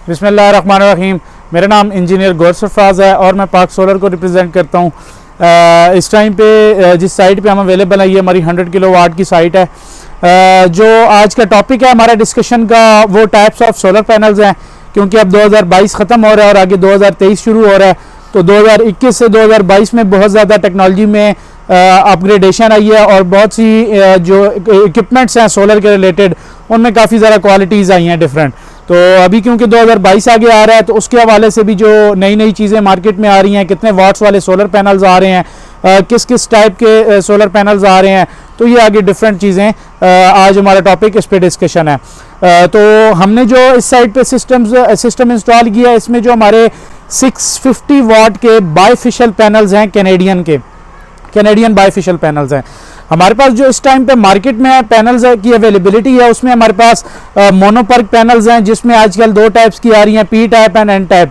बिस्मिल्लाहिर्रहमानिर्रहीम। मेरा नाम इंजीनियर गौर सरफराज है और मैं पाक सोलर को रिप्रेजेंट करता हूँ। इस टाइम पे जिस साइट पे हम अवेलेबल है ये हमारी 100 किलोवाट की साइट है। जो आज का टॉपिक है हमारा डिस्कशन का वो टाइप्स ऑफ सोलर पैनल्स हैं, क्योंकि अब 2022 ख़त्म हो रहा है और आगे 2023 शुरू हो रहा है। तो 2021 से 2022 में बहुत ज़्यादा टेक्नोलॉजी में अपग्रेडेशन आई है और बहुत सी जो इक्विपमेंट्स हैं सोलर के रिलेटेड उनमें काफ़ी ज़्यादा क्वालिटीज़ आई हैं डिफरेंट। तो अभी क्योंकि 2022 आगे आ रहा है तो उसके हवाले से भी जो नई नई चीज़ें मार्केट में आ रही हैं, कितने वाट्स वाले सोलर पैनल्स आ रहे हैं, किस किस टाइप के सोलर पैनल्स आ रहे हैं, तो ये आगे डिफरेंट चीज़ें आज हमारा टॉपिक इस पे डिस्कशन है। तो हमने जो इस साइट पे सिस्टम इंस्टॉल किया है, इसमें जो हमारे 650 वाट के बाइफिशियल पैनल्स हैं, कैनेडियन बाइफिशियल पैनल्स हैं हमारे पास। जो इस टाइम पे मार्केट में पैनल्स की अवेलेबिलिटी है उसमें हमारे पास मोनोपर्क पैनल्स हैं, जिसमें आजकल दो टाइप्स की आ रही हैं, P type and N type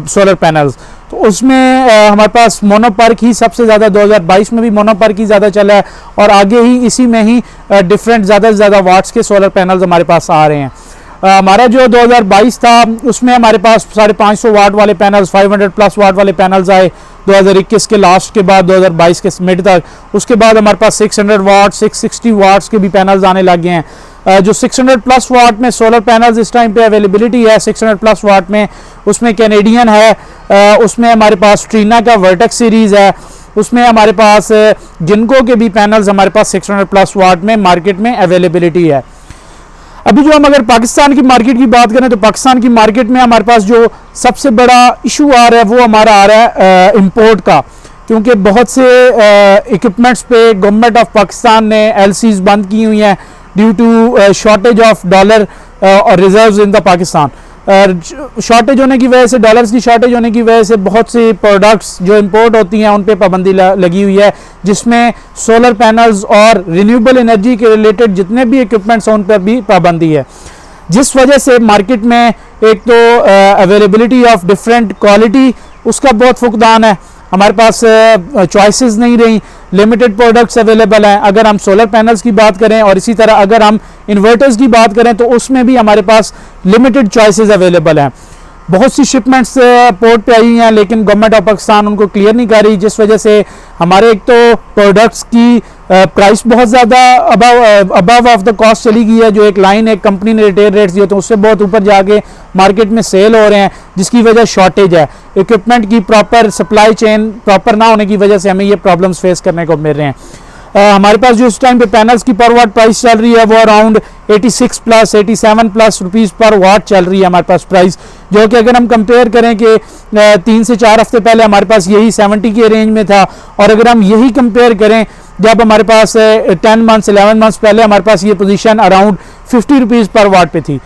solar panels. तो उसमें हमारे पास मोनोपर्क ही सबसे ज़्यादा 2022 में भी मोनोपर्क ही ज़्यादा चला है और आगे ही इसी में ही डिफरेंट ज़्यादा से ज़्यादा वाट्स के सोलर पैनल्स हमारे पास आ रहे हैं। हमारा जो 2022 था उसमें हमारे पास 550 वाट वाले पैनल्स, 500 प्लस वाट वाले पैनल्स आए 2021 के लास्ट के बाद 2022 के मिड तक। उसके बाद हमारे पास 600 वाट 660 वाट्स के भी पैनल्स आने लग गए हैं। जो 600 प्लस वाट में सोलर पैनल्स इस टाइम पे अवेलेबिलिटी है 600 प्लस वाट में, उसमें कैनेडियन है, उसमें हमारे पास ट्रीना का वर्टेक्स सीरीज़ है, उसमें हमारे पास जिनको के भी पैनल्स हमारे पास 600 प्लस वाट में मार्केट में अवेलेबिलिटी है। अभी जो हम अगर पाकिस्तान की मार्केट की बात करें तो पाकिस्तान की मार्केट में हमारे पास जो सबसे बड़ा इशू आ रहा है वो हमारा आ रहा है इंपोर्ट का, क्योंकि बहुत से इक्विपमेंट्स पे गवर्नमेंट ऑफ पाकिस्तान ने एलसीज बंद की हुई हैं due to shortage of dollar और reserves in the Pakistan. Shortage होने की वजह से, डॉलर्स की शॉर्टेज होने की वजह से बहुत सी प्रोडक्ट्स जो इंपोर्ट होती हैं उन पे पाबंदी लगी हुई है, जिसमें सोलर पैनल्स और रिन्यूएबल एनर्जी के रिलेटेड जितने भी इक्विपमेंट्स हैं उन पर भी पाबंदी है, जिस वजह से मार्केट में एक तो अवेलेबिलिटी ऑफ डिफरेंट क्वालिटी उसका बहुत फुकदान है। हमारे पास चॉइसेस नहीं रही, लिमिटेड प्रोडक्ट्स अवेलेबल हैं अगर हम सोलर पैनल्स की बात करें, और इसी तरह अगर हम इन्वर्टर्स की बात करें तो उसमें भी हमारे पास लिमिटेड चॉइसेस अवेलेबल हैं। बहुत सी शिपमेंट्स पोर्ट पे आई हैं लेकिन गवर्नमेंट ऑफ पाकिस्तान उनको क्लियर नहीं कर रही, जिस वजह से हमारे एक तो प्रोडक्ट्स की प्राइस बहुत ज़्यादा अबव ऑफ द कॉस्ट चली गई है। जो एक लाइन एक कंपनी ने रिटेल रेट्स दिए तो उससे बहुत ऊपर जाके मार्केट में सेल हो रहे हैं, जिसकी वजह शॉर्टेज है। इक्विपमेंट की प्रॉपर सप्लाई चेन प्रॉपर ना होने की वजह से हमें ये प्रॉब्लम्स फेस करने को मिल रहे हैं। हमारे पास जो इस टाइम पे पैनल्स की पर वाट प्राइस चल रही है वो अराउंड 86 प्लस 87 प्लस रुपीज़ पर वाट चल रही है हमारे पास प्राइस, जो कि अगर हम कंपेयर करें कि 3 से 4 हफ्ते पहले हमारे पास यही 70 के रेंज में था, और अगर हम यही कंपेयर करें जब हमारे पास 10 मंथ्स 11 मंथ्स पहले हमारे पास ये पोजीशन अराउंड 50 रुपीज़ पर वाट पे थी।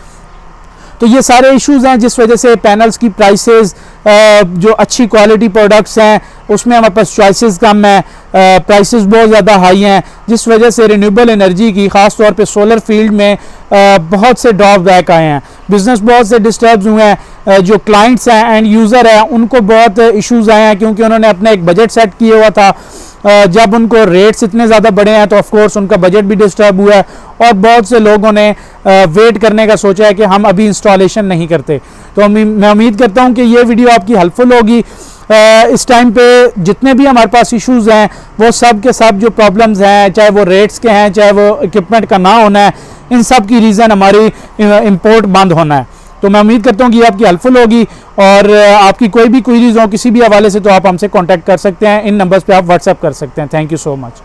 तो ये सारे इश्यूज़ हैं जिस वजह से पैनल्स की प्राइसेस, जो अच्छी क्वालिटी प्रोडक्ट्स हैं उसमें हमारे पास चॉइसेस कम है, प्राइसेस बहुत ज़्यादा हाई हैं, जिस वजह से रिन्यूएबल एनर्जी की ख़ास तौर पे सोलर फील्ड में बहुत से ड्रॉप बैक आए हैं, बिज़नेस बहुत से डिस्टर्ब हुए हैं। जो क्लाइंट्स हैं एंड यूज़र हैं उनको बहुत इश्यूज़ आए हैं, क्योंकि उन्होंने अपना एक बजट सेट किया हुआ था। जब उनको रेट्स इतने ज़्यादा बढ़े हैं तो ऑफ कोर्स उनका बजट भी डिस्टर्ब हुआ है, और बहुत से लोगों ने वेट करने का सोचा है कि हम अभी इंस्टॉलेशन नहीं करते। तो मैं उम्मीद करता हूं कि ये वीडियो आपकी हेल्पफुल होगी। इस टाइम पे जितने भी हमारे पास इश्यूज़ हैं वो सब के सब जो प्रॉब्लम्स हैं, चाहे वो रेट्स के हैं चाहे वो इक्विपमेंट का ना होना है, इन सब की रीज़न हमारी इंपोर्ट बंद होना है। तो मैं उम्मीद करता हूँ कि ये आपकी हेल्पफुल होगी, और आपकी कोई भी क्वेरीज हो किसी भी हवाले से तो आप हमसे कांटेक्ट कर सकते हैं, इन नंबर्स पे आप व्हाट्सएप कर सकते हैं। Thank you so much.